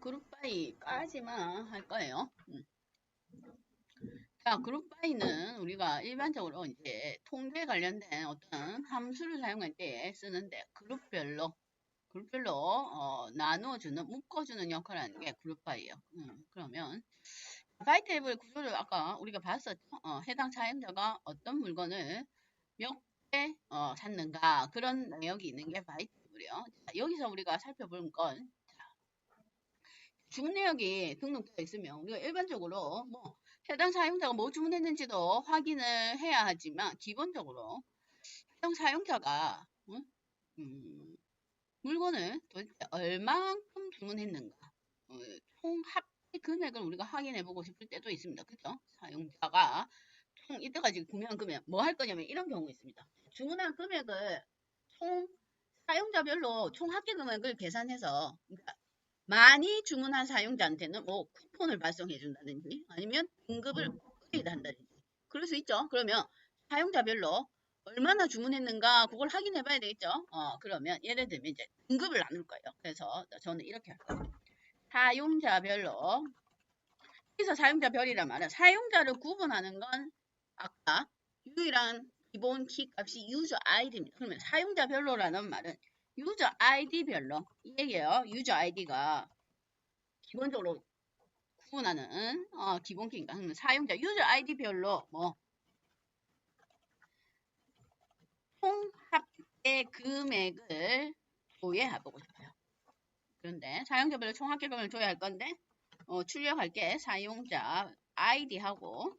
그룹바이까지만 할 거예요. 자, 그룹바이는 우리가 일반적으로 이제 통계에 관련된 어떤 함수를 사용할 때 쓰는데 그룹별로 나눠주는, 묶어주는 역할을 하는 게 그룹바이예요. 그러면 바이 테이블 구조를 아까 우리가 봤었죠. 해당 사용자가 어떤 물건을 몇 개 샀는가 그런 내역이 있는 게 바이 테이블이에요. 자, 여기서 우리가 살펴볼 건 주문 내역이 등록되어 있으면 우리가 일반적으로 뭐 해당 사용자가 뭐 주문했는지도 확인을 해야 하지만 기본적으로 해당 사용자가 물건을 도대체 얼만큼 주문했는가 총 합계 금액을 우리가 확인해 보고 싶을 때도 있습니다. 그죠? 사용자가 총 이때까지 구매한 금액 뭐 할 거냐면 이런 경우가 있습니다. 주문한 금액을 총 사용자별로 총 합계 금액을 계산해서 그러니까 많이 주문한 사용자한테는 뭐 쿠폰을 발송해 준다든지 아니면 등급을 업그레이드 한다든지 그럴 수 있죠. 그러면 사용자별로 얼마나 주문했는가 그걸 확인해 봐야 되겠죠. 그러면 예를 들면 이제 등급을 나눌 거예요. 그래서 저는 이렇게 할 거예요. 사용자별로 여기서 사용자별이란 말은 사용자를 구분하는 건 아까 유일한 기본 키 값이 유저 아이디입니다. 그러면 사용자별로라는 말은 유저 아이디별로 이 얘기예요. 유저 아이디가 기본적으로 구분하는 기본 키인가 그러면 사용자 유저 아이디별로 뭐 총 합계 금액을 조회해보고 싶어요. 그런데 사용자별로 총 합계 금액을 조회할 건데 출력할 게 사용자 아이디하고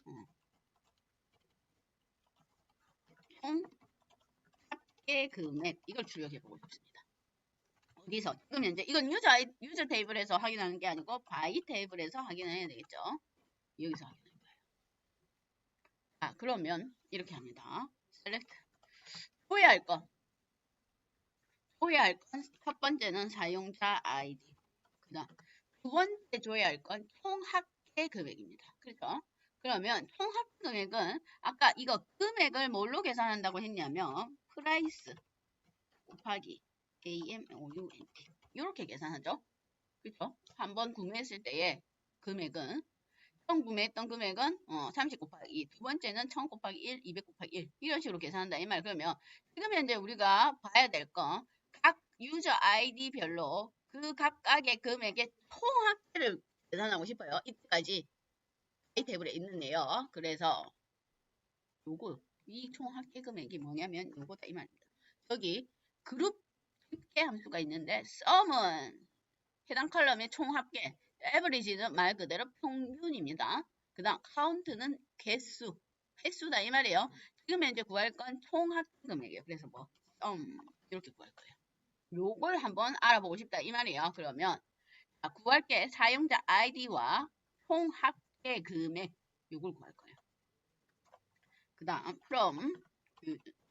총 합계 금액 이걸 출력해보고 싶습니다. 어디서? 지금 현재 이건 유저 테이블에서 확인하는 게 아니고 바이 테이블에서 확인해야 되겠죠. 여기서 확인해봐요. 자, 그러면 이렇게 합니다. 셀렉트 조회할 건 첫 번째는 사용자 아이디. 그다음 두 번째 조회할 건 총 합계 금액입니다. 그렇죠? 그러면 총 합계 금액은 아까 이거 금액을 뭘로 계산한다고 했냐면 프라이스 곱하기 AMOUNT 이렇게 계산하죠. 그렇죠? 한번 구매했을 때의 금액은 처음 구매했던 금액은 30 곱하기 2, 두 번째는 1000 곱하기 1, 200 곱하기 1 이런 식으로 계산한다 이 말. 그러면 지금 현재 우리가 봐야 될 건 각 유저 아이디별로 그 각각의 금액의 총 합계를 계산하고 싶어요. 이때까지 이 테이블에 있는데요. 그래서 요거 이 총 합계 금액이 뭐냐면 요거다 이 말입니다. 여기 그룹 합계 함수가 있는데 sum은 해당 컬럼의 총 합계, average는 말 그대로 평균입니다. 그 다음 count는 개수, 횟수다 이 말이에요. 지금 현재 구할 건 총 합계 금액이에요. 그래서 뭐 sum 이렇게 구할 거예요. 요걸 한번 알아보고 싶다 이 말이에요. 그러면 구할 게 사용자 아이디와 총 합계 금액 요걸 구할 거예요. 그 다음 from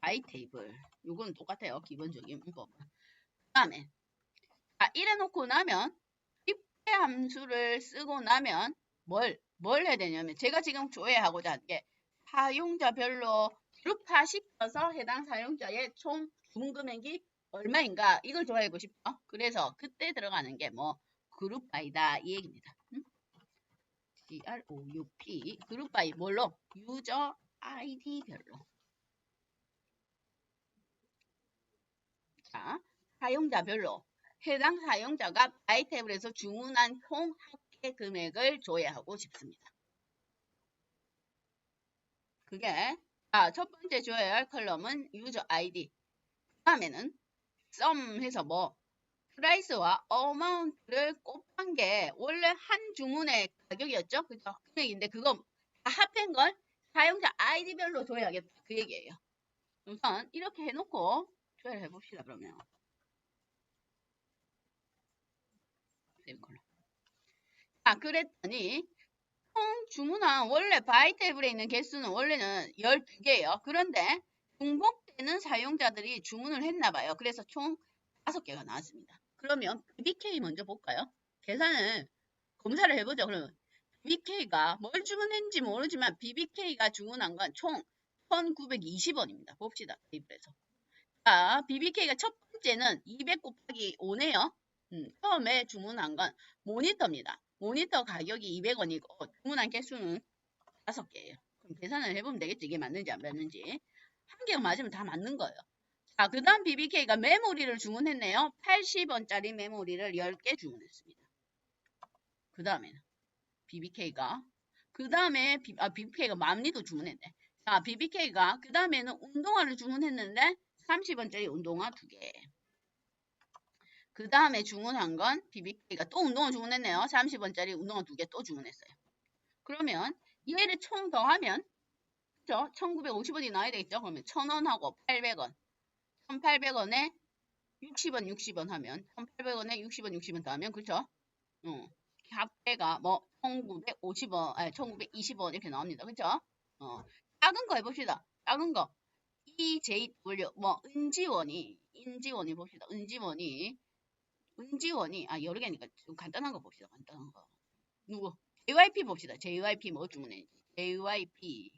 by table 요건 똑같아요. 기본적인 문법은. 그 다음에 이래 놓고 나면 입계 함수를 쓰고 나면 뭘 해야 되냐면 제가 지금 조회하고자 하는 게 사용자별로 그룹화시켜서 해당 사용자의 총 주문 금액이 얼마인가 이걸 조회하고 싶죠. 그래서 그때 들어가는 게 뭐 그룹 바이다 이 얘기입니다. GROUP 그룹 바이 뭘로? 유저 아이디별로. 자, 사용자별로 해당 사용자가 바이 테이블에서 주문한 총 합계 금액을 조회하고 싶습니다. 그게 첫 번째 조회할 컬럼은 유저 아이디. 그 다음에는 sum 해서 뭐 프라이스와 어마운트를 곱한 게 원래 한 주문의 가격이었죠. 그죠? 금액인데 그거 다 합한 걸 사용자 아이디별로 조회하겠다. 그 얘기예요. 우선 이렇게 해놓고 조회를 해봅시다. 그러면 그랬더니 총 주문한 원래 바이 테이블에 있는 개수는 원래는 12개예요. 그런데 중복되는 사용자들이 주문을 했나 봐요. 그래서 총 5개가 나왔습니다. 그러면 BBK 먼저 볼까요? 계산을 검사를 해보죠. 그러면 BBK가 뭘 주문했는지 모르지만 BBK가 주문한 건 총 1920원입니다. 봅시다. 테이블에서. BBK가 첫 번째는 200 곱하기 5네요. 처음에 주문한 건 모니터입니다. 모니터 가격이 200원이고 주문한 개수는 5개예요. 그럼 계산을 해보면 되겠지. 이게 맞는지 안 맞는지. 한 개가 맞으면 다 맞는 거예요. 자, 그 다음 BBK가 메모리를 주문했네요. 80원짜리 메모리를 10개 주문했습니다. 그 다음에는 BBK가 그 다음에 BBK가 맘리도 주문했네. 자, BBK가 그 다음에는 운동화를 주문했는데 30원짜리 운동화 2개. 그 다음에 주문한 건 BBK가 또 운동화 주문했네요. 30원짜리 운동화 2개 또 주문했어요. 그러면 얘를 총 더하면 그죠? 1950원이 나와야 되겠죠? 그러면 1000원하고 800원. 1800원에 60원, 60원 하면 1800원에 60원, 60원 더하면 그렇죠? 합계가 뭐 1950원, 아니 1920원 이렇게 나옵니다. 그렇죠? 작은 거 해봅시다. 작은 거. EJW 뭐 인지원이 봅시다. 은지원이 여러 개니까 좀 간단한 거 봅시다. 간단한 거. 누구? JYP 봅시다. JYP 뭐 주문했지? JYP.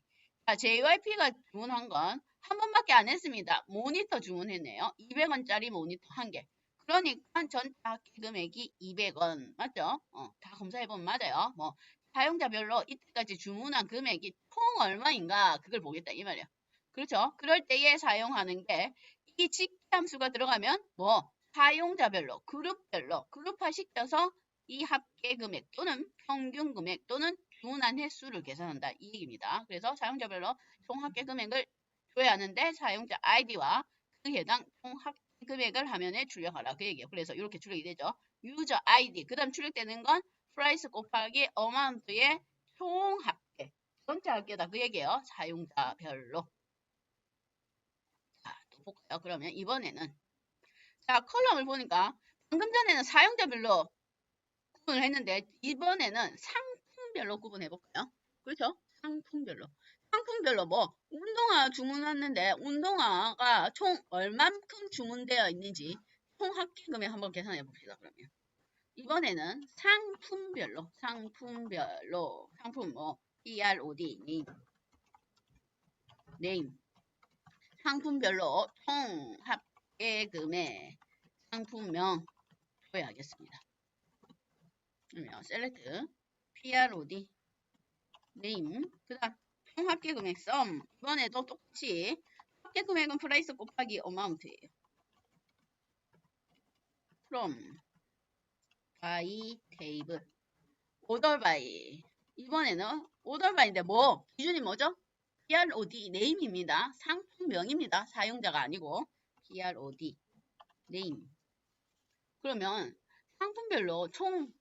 자, JYP가 주문한 건 한 번밖에 안 했습니다. 모니터 주문했네요. 200원짜리 모니터 한 개. 그러니까 전체 합계 금액이 200원. 맞죠? 다 검사해보면 맞아요. 뭐, 사용자별로 이때까지 주문한 금액이 총 얼마인가 그걸 보겠다 이 말이야. 그렇죠? 그럴 때에 사용하는 게 이 직함수가 들어가면 뭐 사용자별로 그룹별로 그룹화 시켜서 이 합계 금액 또는 평균 금액 또는 주문한 횟수를 계산한다 이 얘기입니다. 그래서 사용자별로 총 합계 금액을 줘야 하는데 사용자 아이디와 그 해당 총 합계 금액을 화면에 출력하라 그 얘기예요. 그래서 이렇게 출력이 되죠. 유저 아이디 그 다음 출력되는 건 프라이스 곱하기 어마운트의 총 합계 전체 합계다 그 얘기예요. 사용자별로. 자, 또 볼까요? 그러면 이번에는 자 컬럼을 보니까 방금 전에는 사용자별로 구분을 했는데 이번에는 상품별로 구분해 볼까요? 그렇죠? 상품별로 뭐 운동화 주문했는데 운동화가 총 얼만큼 주문되어 있는지 총 합계 금액 한번 계산해 봅시다. 그러면 이번에는 상품별로 상품 뭐 PROD 네임 상품별로 총 합계 금액 상품명 줘야겠습니다. 그러면 셀렉트 PROD 네임 그 다음 총 합계 금액 썸 이번에도 똑같이 합계 금액은 프라이스 곱하기 어마운트예요. from by 테이블 오더 바이 이번에는 오더 바이인데 뭐 기준이 뭐죠? PROD 네임입니다. 상품명입니다. 사용자가 아니고 PROD 네임 그러면 상품별로 총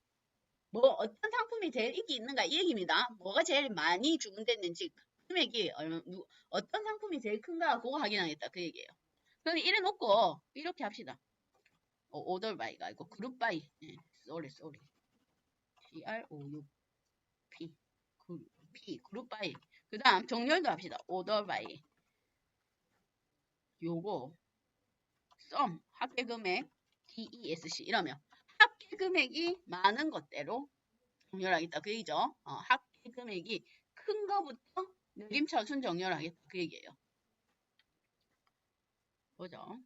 뭐 어떤 상품이 제일 인기 있는가 이 얘기입니다. 뭐가 제일 많이 주문됐는지 금액이 어떤 상품이 제일 큰가 그거 확인하겠다 그 얘기예요. 그럼 이래 놓고 이렇게 합시다. 오더 바이가 아니고 그룹 바이. 쏘리. CROUP 그룹 바이. 그 다음 정렬도 합시다. 오더 바이. 요거 썸 합계 금액 DESC 이러면 합계 금액이 많은 것대로 정렬하겠다 그 얘기죠. 합계 금액이 큰 거부터 내림차순 정렬하겠다 그 얘기예요. 보죠.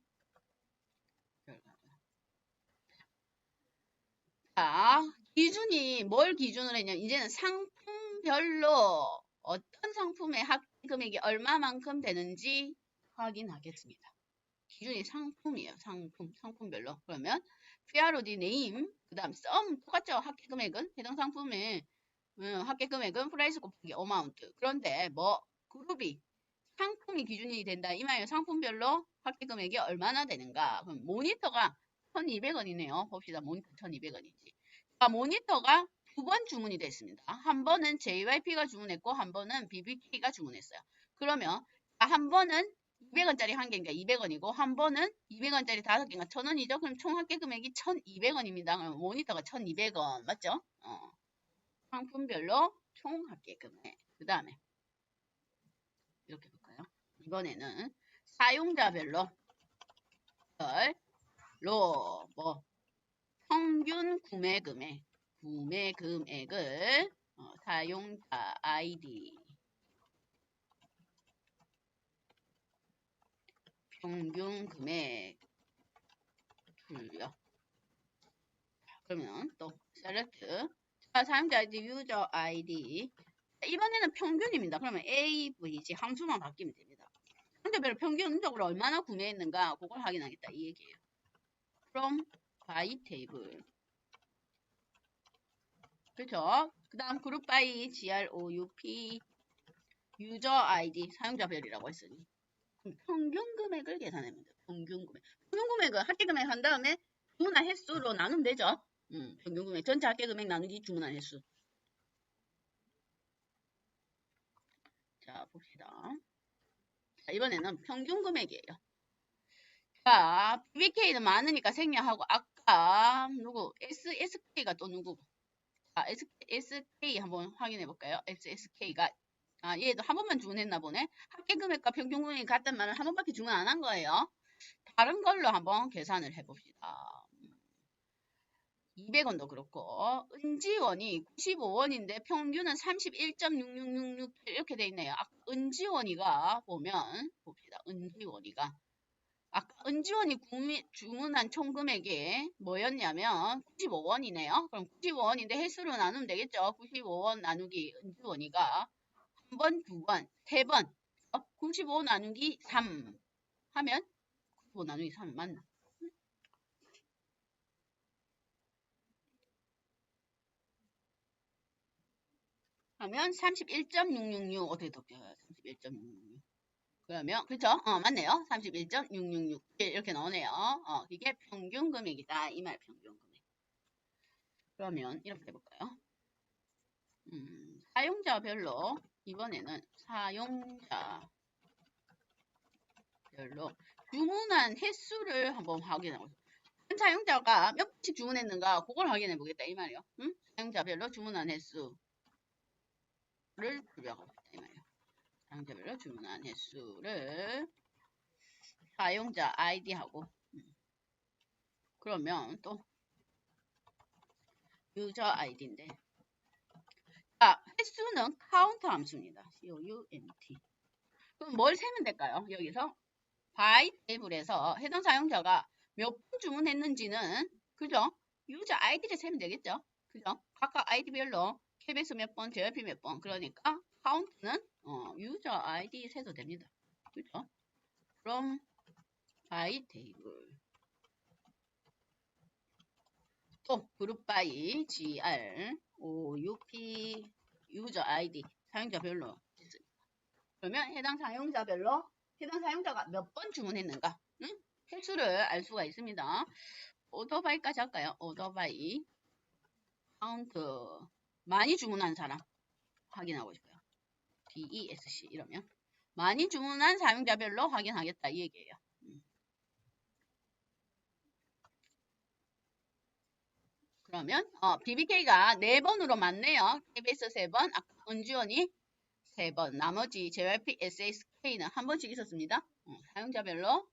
자, 기준이 뭘 기준으로 했냐? 이제는 상품별로 어떤 상품의 합계 금액이 얼마만큼 되는지 확인하겠습니다. 기준이 상품이에요. 상품별로. 그러면 PROD 네임, 그 다음 썸 똑같죠? 합계 금액은 해당 상품의 합계 금액은 프라이스 곱하기 어마운트. 그런데 뭐 그룹이 상품이 기준이 된다. 이 말이에요. 상품별로 합계 금액이 얼마나 되는가. 그럼 모니터가 1200원이네요. 봅시다. 모니터 1200원인지. 모니터가 두 번 주문이 됐습니다. 한 번은 JYP가 주문했고 한 번은 BBK가 주문했어요. 그러면 한 번은 200원짜리 한 개니까 200원이고 한 번은 200원짜리 5개니까 1000원이죠. 그럼 총 합계 금액이 1200원입니다. 그럼 모니터가 1200원 맞죠? 상품별로 총 합계 금액. 그 다음에 이렇게 볼까요? 이번에는 사용자별로 뭐 평균 구매 금액을 사용자 아이디 평균 금액 출력 그러면 또 select. 자, 사용자 아이디, 유저 아이디. 이번에는 평균입니다. 그러면 A, V, C 함수만 바뀌면 됩니다. 상대별로 평균적으로 얼마나 구매했는가 그걸 확인하겠다 이 얘기예요. from by table. 그렇죠? 그 다음 그룹 by group 유저 아이디 사용자별이라고 했으니 평균 금액을 계산하면 돼요. 평균 금액. 평균 금액은 합계 금액 한 다음에 주문한 횟수로 나누면 되죠. 평균 금액 전체 합계 금액 나누기 주문한 횟수. 자 봅시다. 자, 이번에는 평균 금액이에요. 자, BBK는 많으니까 생략하고 아까 누구 SK가 또 누구? 아, SK 한번 확인해 볼까요? SK가 얘도 한 번만 주문했나 보네. 합계 금액과 평균 금액이 같단 말은 한 번밖에 주문 안 한 거예요. 다른 걸로 한번 계산을 해 봅시다. 200원도 그렇고 은지원이 95원인데 평균은 31.6666 이렇게 돼 있네요. 은지원이가 보면 봅시다. 은지원이가 아까 은지원이 주문한 총 금액이 뭐였냐면 95원이네요. 그럼 95원인데 횟수로 나누면 되겠죠. 95원 나누기 은지원이가 한 번, 두 번, 세 번. 95 나누기 3 하면 95 나누기 3이 맞나? 하면 31.666 어떻게 덮여요? 31.666 그러면 그쵸? 맞네요. 31.666 이렇게 나오네요. 이게 평균 금액이다. 이 말 평균 금액. 그러면 이렇게 해볼까요? 사용자별로 이번에는 사용자별로 주문한 횟수를 한번 확인하고 한 사용자가 몇 번씩 주문했는가 그걸 확인해 보겠다 이 말이에요. 사용자별로 주문한 횟수를 구별하고 있다 이 말이에요. 사용자별로 주문한 횟수를 사용자 아이디하고 그러면 또 유저 아이디인데 자, 횟수는 카운트 함수입니다. count. 그럼 뭘 세면 될까요? 여기서 by table에서 해당 사용자가 몇 번 주문했는지는 그죠? 유저 아이디를 세면 되겠죠? 그죠? 각각 아이디별로 KBS 몇 번, JYP 몇 번. 그러니까 카운트는 유저 아이디 세도 됩니다. 그죠? from by table. 또 그룹 by group 유저 아이디 사용자별로 그러면 해당 사용자별로 해당 사용자가 몇 번 주문했는가 횟수를 알 수가 있습니다. 오더바이까지 할까요? 오더바이 카운트 많이 주문한 사람 확인하고 싶어요. DESC 이러면 많이 주문한 사용자별로 확인하겠다 이 얘기예요. 그러면 BBK가 4번으로 맞네요. KBS 3번, 아까 은지원이 3번, 나머지 JYP, SSK는 한 번씩 있었습니다. 사용자별로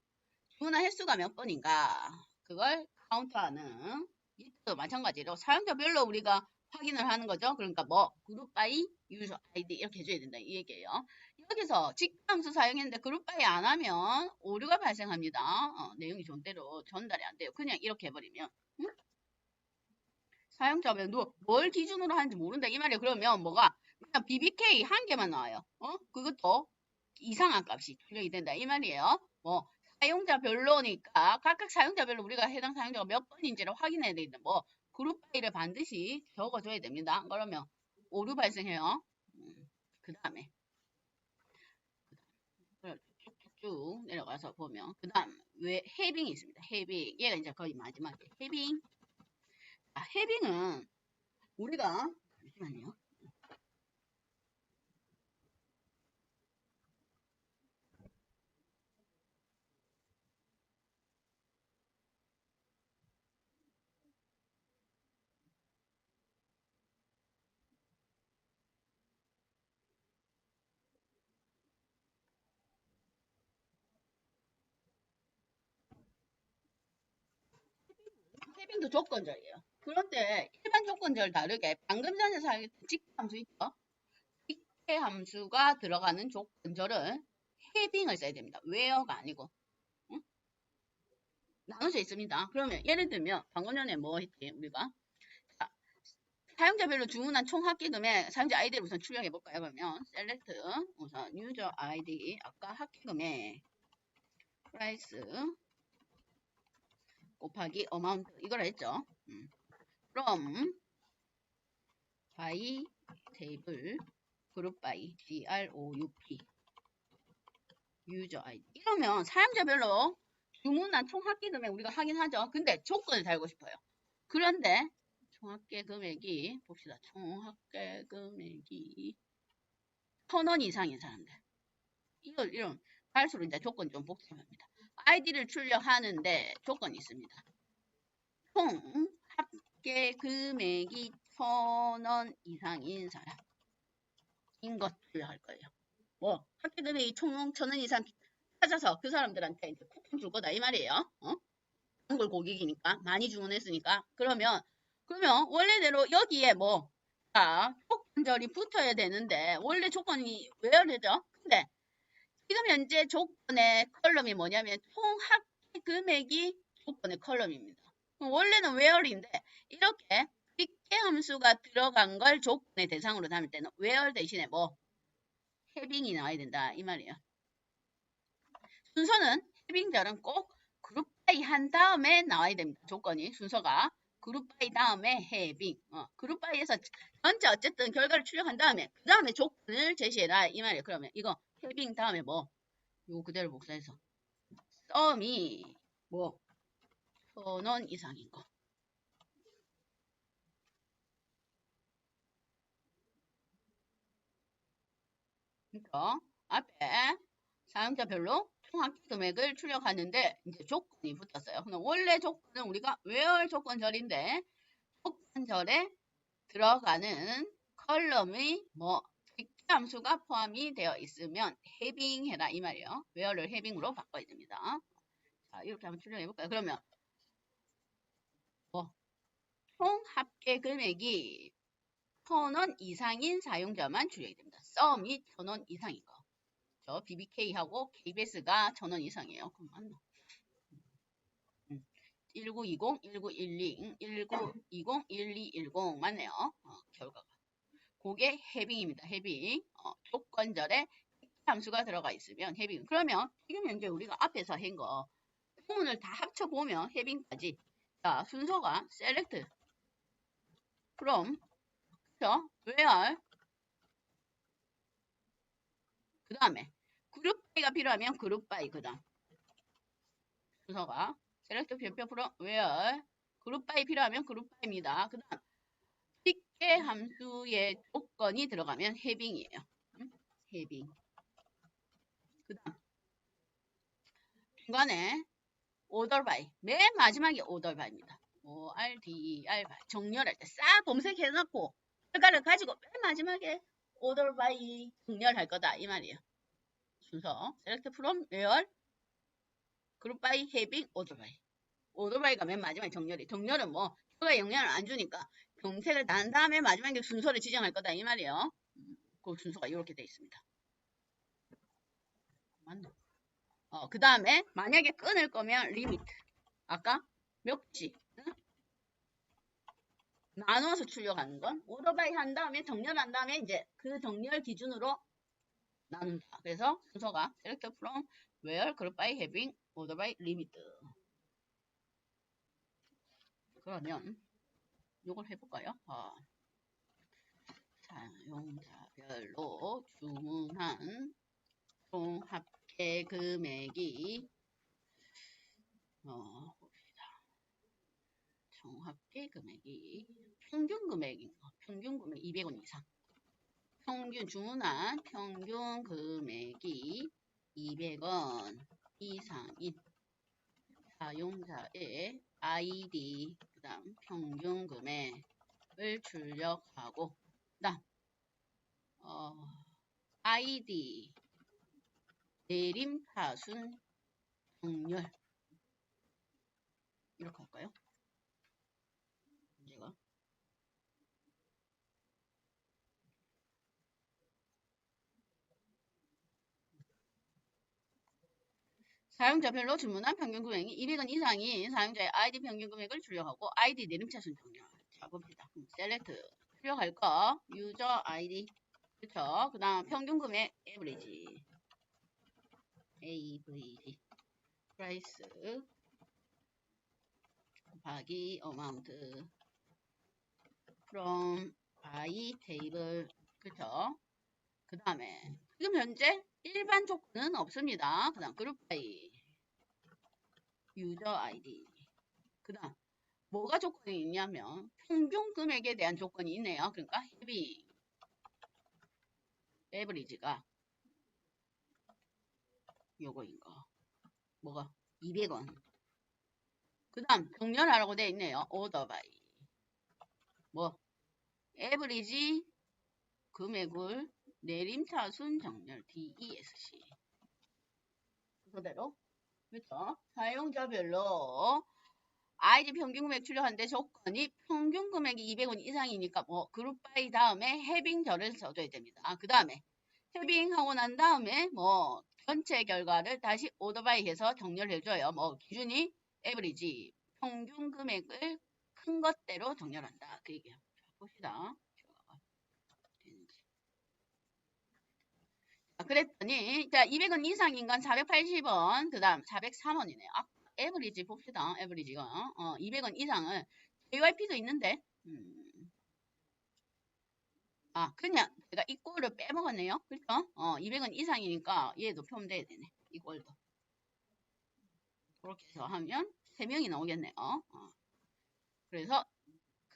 주문한 횟수가 몇 번인가 그걸 카운트하는 이것도 마찬가지로 사용자별로 우리가 확인을 하는 거죠. 그러니까 뭐 그룹 바이 유저 아이디 이렇게 해줘야 된다 이 얘기예요. 여기서 직함수 사용했는데 그룹 바이 안 하면 오류가 발생합니다. 내용이 존대로 전달이 안 돼요. 그냥 이렇게 해버리면 사용자별로 뭘 기준으로 하는지 모른다 이 말이에요. 그러면 뭐가 그냥 BBK 한 개만 나와요. 그것도 이상한 값이 출력이 된다 이 말이에요. 뭐 사용자별로니까 각각 사용자별로 우리가 해당 사용자가 몇 번인지를 확인해야 되는데 뭐 그룹 파일을 반드시 적어줘야 됩니다. 그러면 오류 발생해요. 그 다음에 쭉 내려가서 보면 그 다음 왜 헤빙이 있습니다. 헤빙 얘가 이제 거의 마지막에 헤빙. 헤빙은 우리가 잠시만요. 헤빙도 조건절이에요. 그런데 일반 조건절 다르게 방금 전에 사용했던 직함수 있죠? 직계 함수가 들어가는 조건절은 헤빙을 써야 됩니다. where가 아니고 나눠져 있습니다. 그러면 예를 들면 방금 전에 뭐 했지 우리가 사용자별로 주문한 총 합계 금액 사용자 아이디를 우선 출력해 볼까요? 그러면 셀렉트 우선 유저 아이디 아까 합계 금액 프라이스 곱하기 어마운트 이걸 했죠. from by 테이블 그룹 by group 유저 아이디 이러면 사용자별로 주문한 총 합계 금액 우리가 확인하죠. 근데 조건을 달고 싶어요. 그런데 총 합계 금액이 봅시다. 총 합계 금액이 1,000원 이상인 사람들 이런 갈수록 이제 조건이 좀 복잡합니다. 아이디를 출력하는데 조건이 있습니다. 총 합계 금액이 1,000원 이상인 사람인 것 출력할 거예요. 뭐 합계 금액이 총 1,000원 이상 찾아서 그 사람들한테 이제 쿠폰 줄 거다 이 말이에요. 단골 고객이니까 많이 주문했으니까 그러면 원래대로 여기에 뭐 조건절이 붙어야 되는데 원래 조건이 where죠? 근데 지금 현재 조건의 컬럼이 뭐냐면 총 합계 금액이 조건의 컬럼입니다. 원래는 where인데 이렇게 빅게 함수가 들어간 걸 조건의 대상으로 담을 때는 where 대신에 뭐 해빙이 나와야 된다 이 말이에요. 순서는 해빙절은 꼭 그룹 바이 한 다음에 나와야 됩니다. 조건이 순서가 그룹 바이 다음에 해빙 그룹 바이에서 전체 어쨌든 결과를 출력한 다음에 그 다음에 조건을 제시해라 이 말이에요. 그러면 이거 해빙 다음에 뭐 이거 그대로 복사해서 썸이 뭐 1,000원 이상인 거 그러니까 앞에 사용자별로 총 합계 금액을 출력하는데 이제 조건이 붙었어요. 그럼 원래 조건은 우리가 where 조건절인데 조건절에 들어가는 컬럼의 뭐 객체 함수가 포함이 되어 있으면 해빙 해라 이 말이에요. where를 해빙으로 바꿔야 됩니다. 자 이렇게 한번 출력해 볼까요? 그러면 뭐 총 합계 금액이 1,000원 이상인 사용자만 출력이 됩니다. 썸이 1,000원 이상인 거. 저 BBK하고 KBS가 1,000원 이상이에요. 그럼 맞나? 1920, 1910, 1920, 1210 맞네요. 결과가. 그게 해빙입니다. 해빙. 조건절에 함수가 들어가 있으면 해빙. 그러면 지금 현재 우리가 앞에서 한 거 부분을 다 합쳐보면 해빙까지. 자, 순서가 select from 그쵸? where 그 다음에 그룹 바이가 필요하면 그룹 바이 그 다음 순서가 select from where 그룹 바이 필요하면 그룹 바이입니다. 그 다음 빅게 함수의 조건이 들어가면 해빙이에요. 해빙. 그 다음 중간에 order by 맨 마지막에 order by입니다. ORDER by 정렬할 때 싹 검색해놓고 결과를 가지고 맨 마지막에 order by 정렬할 거다 이 말이에요. 순서 select from where group by having order by order by가 맨 마지막에 정렬은 뭐 결과에 영향을 안 주니까 검색을 다 한 다음에 마지막에 순서를 지정할 거다 이 말이에요. 그 순서가 이렇게 돼 있습니다. 맞나? 그 다음에 만약에 끊을 거면 리미트 아까 몇 지 나눠서 출력하는 건 오더바이 한 다음에 정렬한 다음에 이제 그 정렬 기준으로 나눈다. 그래서 순서가 select from where group by having order by limit. 그러면 이걸 해볼까요? 사용자별로 주문한 총 합계 금액이 봅시다. 총 합계 금액이 평균 금액인 거. 평균 금액 200원 이상. 평균 주문한 평균 금액이 200원 이상인 사용자의 아이디 그 다음 평균 금액을 출력하고 그 다음 아이디 내림파순 정렬 이렇게 할까요? 제가 사용자별로 주문한 평균 금액이 200원 이상인 사용자의 아이디 평균 금액을 출력하고 아이디 내림차순 정렬. 자 봅시다. select 출력할 거 유저 아이디 그쵸? 그 다음 평균 금액 average price 곱하기 amount from by table 그쵸? 그 다음에 지금 현재 일반 조건은 없습니다. 그 다음 그룹 by 유저 아이디 그 다음 뭐가 조건이 있냐면 평균 금액에 대한 조건이 있네요. 그러니까 헤비 에버리지가 요거인 거 뭐가 200원 그 다음 정렬하라고 되어 있네요. 오더 바이 뭐 에버리지 금액을 내림차순 정렬 DESC 그대로 그렇죠. 사용자별로 아이디 평균 금액 출력하는데 조건이 평균 금액이 200원 이상이니까 뭐 그룹 바이 다음에 해빙절을 써줘야 됩니다. 그 다음에 해빙하고 난 다음에 뭐 전체 결과를 다시 오더 바이 해서 정렬해줘요. 뭐 기준이 에버리지 평균 금액을 큰 것대로 정렬한다. 그 얘기예요. 자, 봅시다. 그랬더니 자 200원 이상인 건 480원 그 다음 403원이네요. 에버리지 봅시다. 에버리지가 200원 이상은 JYP도 있는데 그냥 제가 이 꼴을 빼먹었네요. 그렇죠? 200원 이상이니까 얘도 표현돼야 되네. 이 꼴도 그렇게 해서 하면 3명이 나오겠네요. 그래서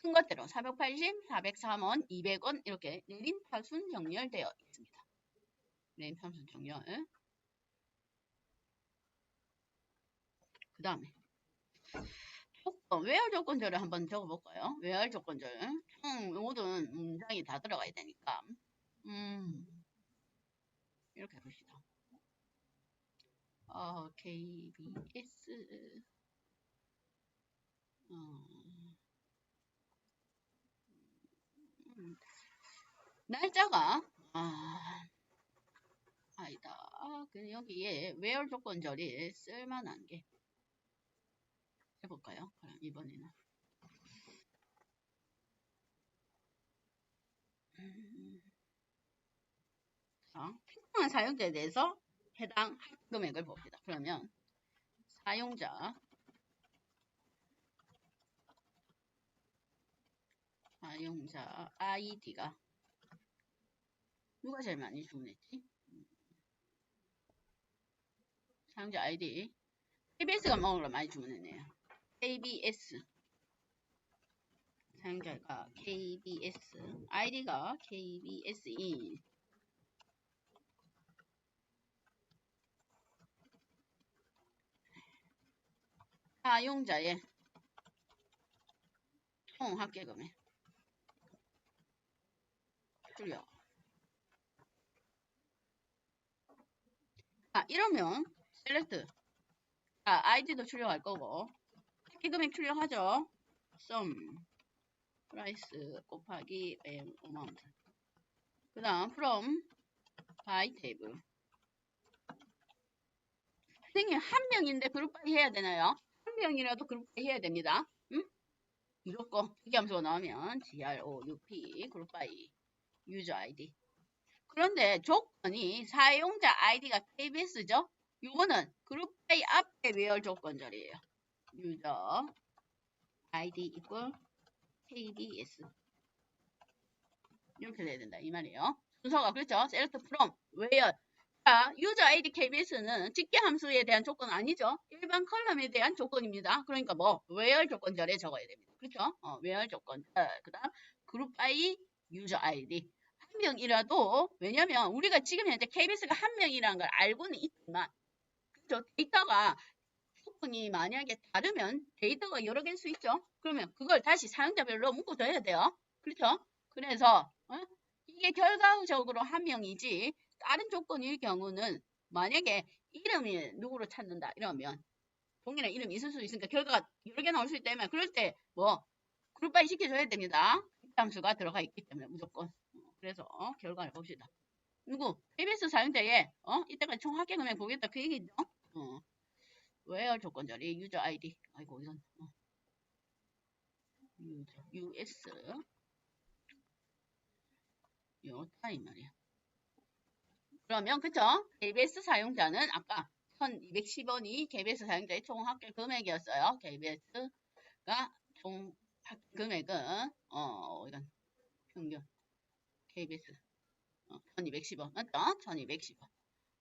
큰 것대로 480, 403원, 200원 이렇게 내림차순 정렬되어 있습니다. 내림차순 정렬 그 다음에 외열 조건절을 한번 적어볼까요? 외열 조건절 모든 문장이 다 들어가야 되니까 이렇게 해봅시다. KBS 날짜가 아니다. 그냥 여기에 외열 조건절이 쓸만한 게 해볼까요? 그럼 이번에는 특정한 사용자에 대해서 해당 금액을 봅시다. 그러면 사용자 아이디가 누가 제일 많이 주문했지? 사용자 아이디 KBS가 먹으러 많이 주문했네요. KBS 사용자가 KBS 아이디가 KBS인 사용자의 총 합계금액 출력 이러면 셀렉트 아이디도 출력할 거고 합계금액 출력하죠. sum price 곱하기 amount 그 다음 from by table 선생님 한 명인데 그룹 바이 해야 되나요? 한 명이라도 그룹 바이 해야 됩니다. 응? 무조건 특이함수가 나오면 GROUP 그룹 바이 유저 아이디 그런데 조건이 사용자 아이디가 KBS죠? 이거는 그룹 바이 앞에 외열 조건절이에요. 유저 아이디 이퀄 KBS 이렇게 돼야 된다 이 말이에요. 순서가 그렇죠? select from where 자, 유저 아이디 KBS는 직계 함수에 대한 조건 아니죠? 일반 컬럼에 대한 조건입니다. 그러니까 뭐 where 조건절에 적어야 됩니다. 그렇죠? where 조건절 그다음 그룹 바이 유저 아이디 한 명이라도 왜냐면 우리가 지금 현재 KBS가 한 명이라는 걸 알고는 있지만 그렇죠? 데이터가 조건이 만약에 다르면 데이터가 여러 개일 수 있죠? 그러면 그걸 다시 사용자별로 묶어줘야 돼요. 그렇죠? 그래서 이게 결과적으로 한 명이지 다른 조건일 경우는 만약에 이름이 누구로 찾는다 이러면 동일한 이름이 있을 수 있으니까 결과가 여러 개 나올 수 있다면 그럴 때 뭐 그룹바이 시켜줘야 됩니다. 함수가 들어가 있기 때문에 무조건. 그래서 결과를 봅시다. 누구? KBS 사용자의 이때까지 총 합계 금액 보겠다 그 얘기죠. where 조건절이 유저 아이디 아이고 이건 유저 US 요렇다 이 말이야. 그러면 그쵸? KBS 사용자는 아까 1210원이 KBS 사용자의 총 합계 금액이었어요. KBS가 총 합계 금액은 이건 평균 KBS 1210원 맞죠? 1210원.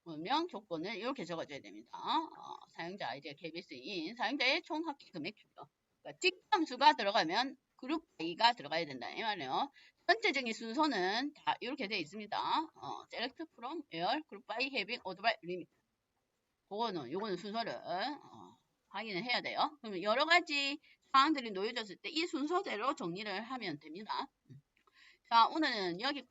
그러면 조건을 이렇게 적어줘야 됩니다. 사용자 아이디가 KBS인 사용자의 총 합계 금액 주죠. 그러니까 직함수가 들어가면 그룹 A가 들어가야 된다 이 말이에요. 전체적인 순서는 다 이렇게 되어 있습니다. select from where group by having order by limit. 요거는 순서를 확인을 해야 돼요. 그러면 여러 가지 사항들이 놓여졌을 때 이 순서대로 정리를 하면 됩니다. 자, 오늘은 여기